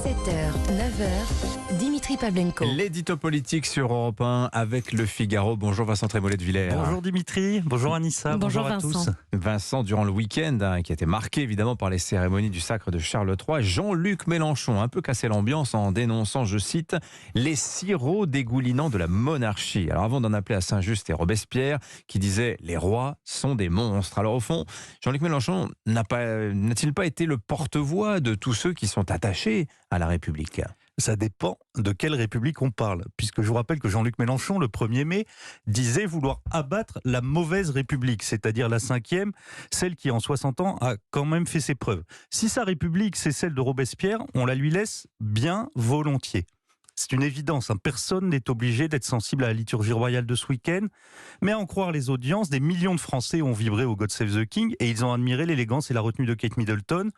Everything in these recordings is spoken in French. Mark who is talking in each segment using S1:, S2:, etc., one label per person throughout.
S1: 7h, 9h, Dimitri Pavlenko.
S2: L'édito politique sur Europe 1 avec Le Figaro. Bonjour Vincent Trémollet de Villers.
S3: Bonjour Dimitri, bonjour Anissa, bonjour à tous.
S2: Vincent, durant le week-end, qui a été marqué évidemment par les cérémonies du sacre de Charles III, Jean-Luc Mélenchon a un peu cassé l'ambiance en dénonçant, je cite, les sirops dégoulinants de la monarchie. Alors avant d'en appeler à Saint-Just et Robespierre, qui disaient les rois sont des monstres. Alors au fond, Jean-Luc Mélenchon n'a-t-il pas été le porte-voix de tous ceux qui sont attachés à la République ?
S3: Ça dépend de quelle République on parle, puisque je vous rappelle que Jean-Luc Mélenchon, le 1er mai, disait vouloir abattre la mauvaise République, c'est-à-dire la 5e, celle qui en 60 ans a quand même fait ses preuves. Si sa République c'est celle de Robespierre, on la lui laisse bien volontiers. C'est une évidence, personne n'est obligé d'être sensible à la liturgie royale de ce week-end, mais à en croire les audiences, des millions de Français ont vibré au God Save the King et ils ont admiré l'élégance et la retenue de Kate Middleton.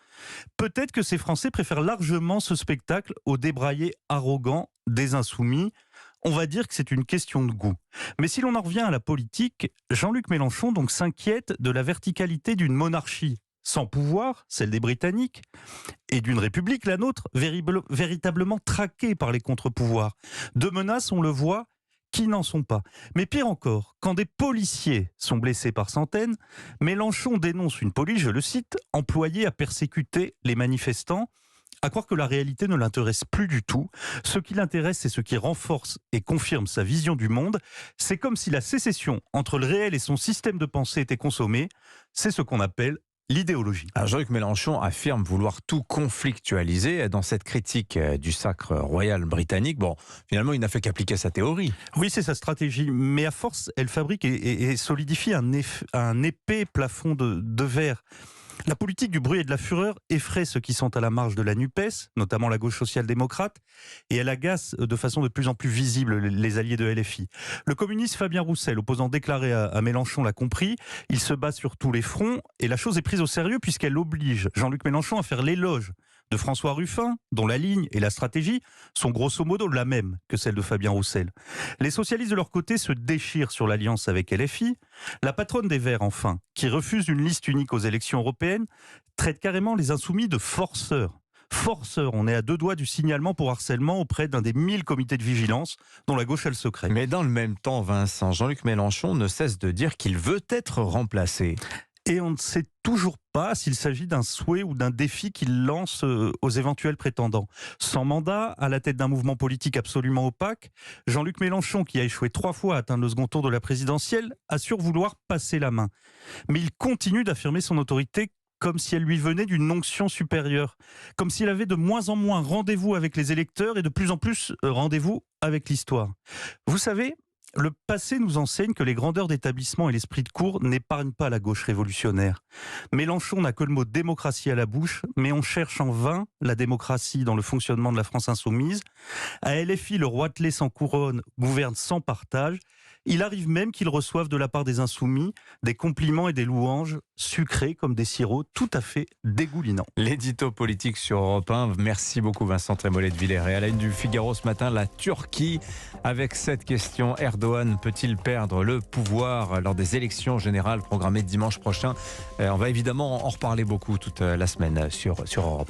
S3: Peut-être que ces Français préfèrent largement ce spectacle au débraillé arrogant des Insoumis. On va dire que c'est une question de goût. Mais si l'on en revient à la politique, Jean-Luc Mélenchon donc s'inquiète de la verticalité d'une monarchie sans pouvoir, celle des Britanniques, et d'une république, la nôtre, véritablement traquée par les contre-pouvoirs. De menaces, on le voit, qui n'en sont pas. Mais pire encore, quand des policiers sont blessés par centaines, Mélenchon dénonce une police, je le cite, employée à persécuter les manifestants. À croire que la réalité ne l'intéresse plus du tout. Ce qui l'intéresse, c'est ce qui renforce et confirme sa vision du monde. C'est comme si la sécession entre le réel et son système de pensée était consommée. C'est ce qu'on appelle l'idéologie.
S2: Alors Jean-Luc Mélenchon affirme vouloir tout conflictualiser dans cette critique du sacre royal britannique. Bon, finalement, il n'a fait qu'appliquer sa théorie.
S3: Oui, c'est sa stratégie, mais à force, elle fabrique et solidifie un épais plafond de verre. La politique du bruit et de la fureur effraie ceux qui sont à la marge de la NUPES, notamment la gauche social-démocrate, et elle agace de façon de plus en plus visible les alliés de LFI. Le communiste Fabien Roussel, opposant déclaré à Mélenchon, l'a compris. Il se bat sur tous les fronts et la chose est prise au sérieux puisqu'elle oblige Jean-Luc Mélenchon à faire l'éloge de François Ruffin, dont la ligne et la stratégie sont grosso modo la même que celle de Fabien Roussel. Les socialistes de leur côté se déchirent sur l'alliance avec LFI. La patronne des Verts, enfin, qui refuse une liste unique aux élections européennes, traite carrément les insoumis de forceurs. Forceurs, on est à 2 doigts du signalement pour harcèlement auprès d'un des 1000 comités de vigilance dont la gauche a le secret.
S2: Mais dans le même temps, Vincent, Jean-Luc Mélenchon ne cesse de dire qu'il veut être remplacé.
S3: Et on ne sait toujours pas s'il s'agit d'un souhait ou d'un défi qu'il lance aux éventuels prétendants. Sans mandat, à la tête d'un mouvement politique absolument opaque, Jean-Luc Mélenchon, qui a échoué 3 fois à atteindre le second tour de la présidentielle, assure vouloir passer la main. Mais il continue d'affirmer son autorité comme si elle lui venait d'une onction supérieure, comme s'il avait de moins en moins rendez-vous avec les électeurs et de plus en plus rendez-vous avec l'histoire. Vous savez, le passé nous enseigne que les grandeurs d'établissement et l'esprit de cour n'épargnent pas la gauche révolutionnaire. Mélenchon n'a que le mot démocratie à la bouche, mais on cherche en vain la démocratie dans le fonctionnement de la France insoumise. À LFI, le roitelet sans couronne gouverne sans partage. Il arrive même qu'il reçoive de la part des insoumis des compliments et des louanges sucrés comme des sirops tout à fait dégoulinants.
S2: L'édito politique sur Europe 1. Merci beaucoup Vincent Trémollet de Villers. Et à la une du Figaro ce matin, la Turquie avec cette question. Erdogan peut-il perdre le pouvoir lors des élections générales programmées dimanche prochain ? On va évidemment en reparler beaucoup toute la semaine sur Europe 1.